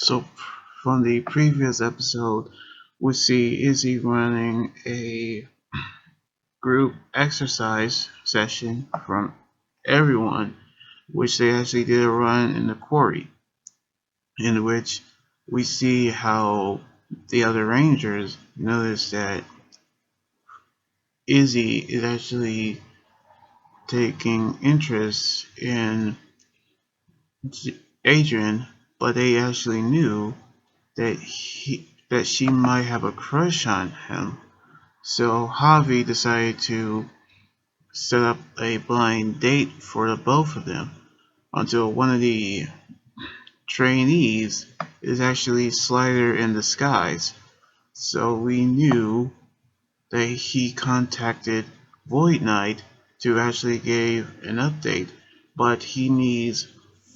So, from the previous episode, we see Izzy running a group exercise session from everyone, which they actually did a run in the quarry, in which we see how the other Rangers notice that Izzy is actually taking interest in Adrian, but they actually knew that she might have a crush on him. So Javi decided to set up a blind date for the both of them until one of the trainees is actually Slider in disguise. So we knew that he contacted Void Knight to actually give an update, but he needs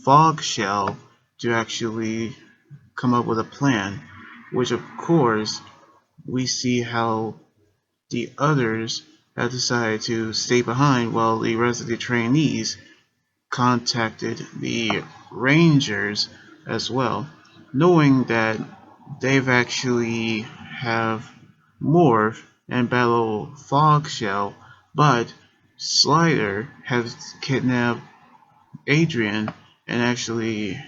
Fog Shell to actually come up with a plan, which of course we see how the others have decided to stay behind while the rest of the trainees contacted the Rangers as well, knowing that they've actually have morphed and battle Fog Shell, but Slider has kidnapped Adrian and actually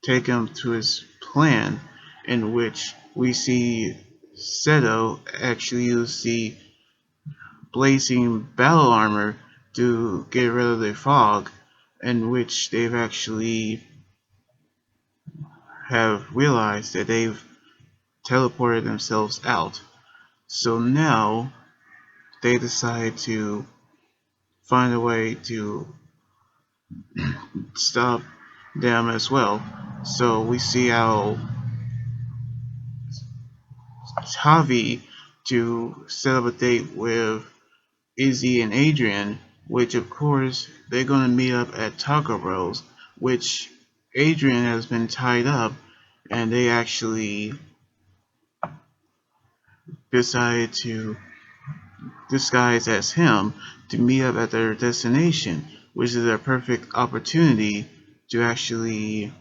take him to his plan, in which we see Seto actually use the blazing battle armor to get rid of the fog, in which they've actually have realized that they've teleported themselves out. So now they decide to find a way to stop them as well. So we see how Javi to set up a date with Izzy and Adrian, which of course they're gonna meet up at Taco Bros, which Adrian has been tied up, and they actually decided to disguise as him to meet up at their destination, which is a perfect opportunity to actually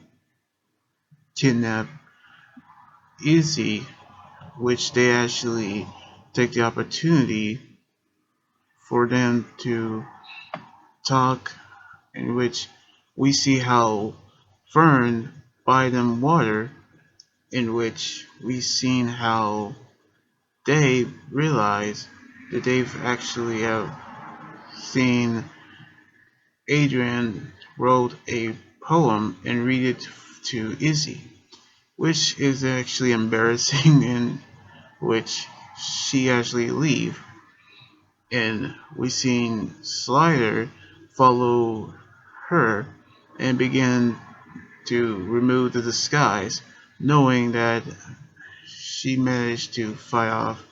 kidnap Izzy, which they actually take the opportunity for them to talk, in which we see how Fern buy them water, in which we've seen how they realize that they've actually have seen Adrian wrote a poem and read it to Izzy, which is actually embarrassing, in which she actually leave, and we seen Slider follow her and begin to remove the disguise, knowing that she managed to fight off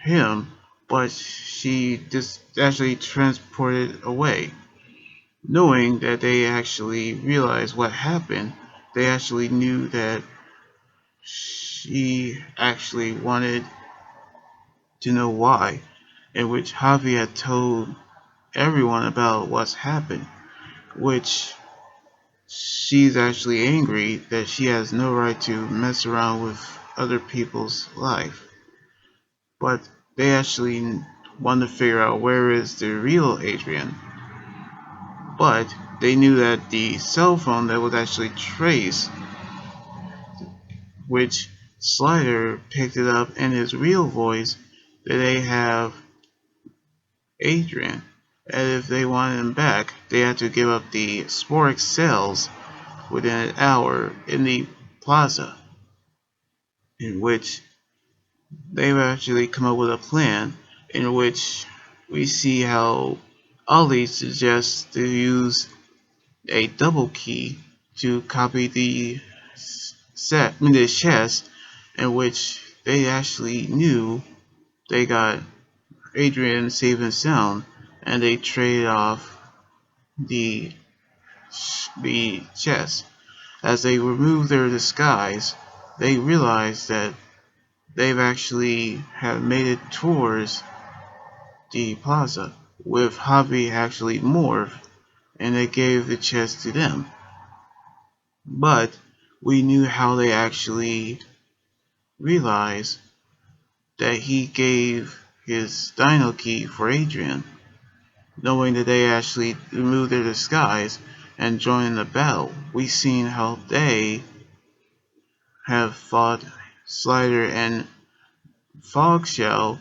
him, but she just actually transported away. Knowing that they actually realized what happened, they actually knew that she actually wanted to know why, in which Javi had told everyone about what's happened, which she's actually angry that she has no right to mess around with other people's life. But they actually want to figure out where is the real Adrian. But they knew that the cell phone that was actually traced, which Slider picked it up in his real voice, that they have Adrian. And if they wanted him back, they had to give up the Sporic cells within an hour in the plaza, in which they've actually come up with a plan in which we see how Ollie suggests to use a double key to copy the the chest, in which they actually knew they got Adrian safe and sound, and they traded off the chest. As they remove their disguise, they realize that they've actually have made it towards the plaza, with Javi actually morphed, and they gave the chest to them. But we knew how they actually realized that he gave his Dino key for Adrian, knowing that they actually removed their disguise and joined in the battle. We seen how they have fought Slider and Fogshell,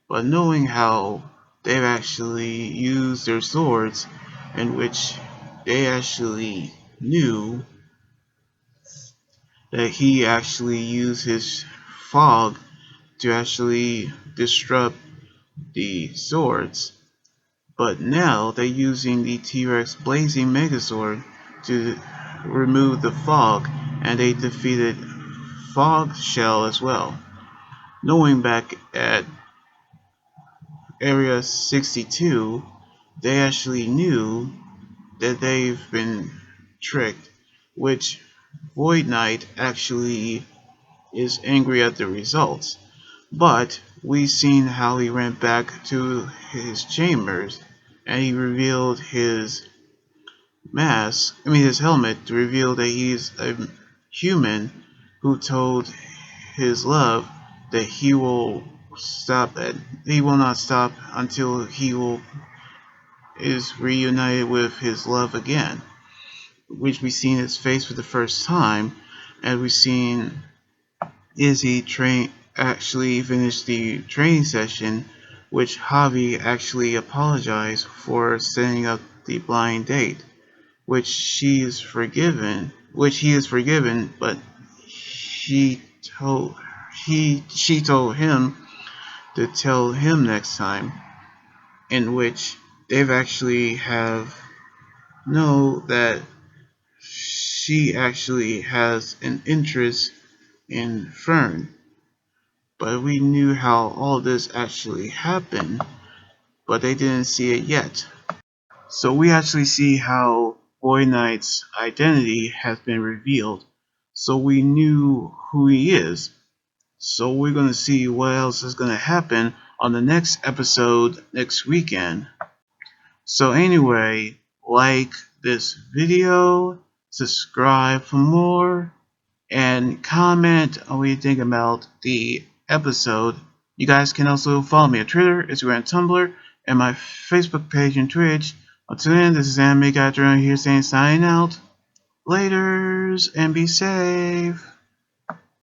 but knowing how they've actually used their swords, in which they actually knew that he actually used his fog to actually disrupt the swords. But now they're using the T-Rex Blazing Megazord to remove the fog, and they defeated Fog Shell as well. Knowing back at Area 62, they actually knew that they've been tricked, which Void Knight actually is angry at the results. But we've seen how he went back to his chambers and he revealed his his helmet, to reveal that he's a human who told his love that he will not stop until is reunited with his love again, which we've seen his face for the first time, and we've seen Izzy actually finish the training session, which Javi actually apologized for setting up the blind date, which he is forgiven, but she told she told him to tell him next time, in which they've actually have know that she actually has an interest in Fern. But we knew how all this actually happened, but they didn't see it yet. So we actually see how Boy Knight's identity has been revealed. So we knew who he is. So we're going to see what else is going to happen on the next episode next weekend. So anyway, like this video, subscribe for more, and comment on what you think about the episode. You guys can also follow me on Twitter, Instagram, and Tumblr, and my Facebook page and Twitch. Until then, this is Anime Guy here saying signing out. Laters, and be safe.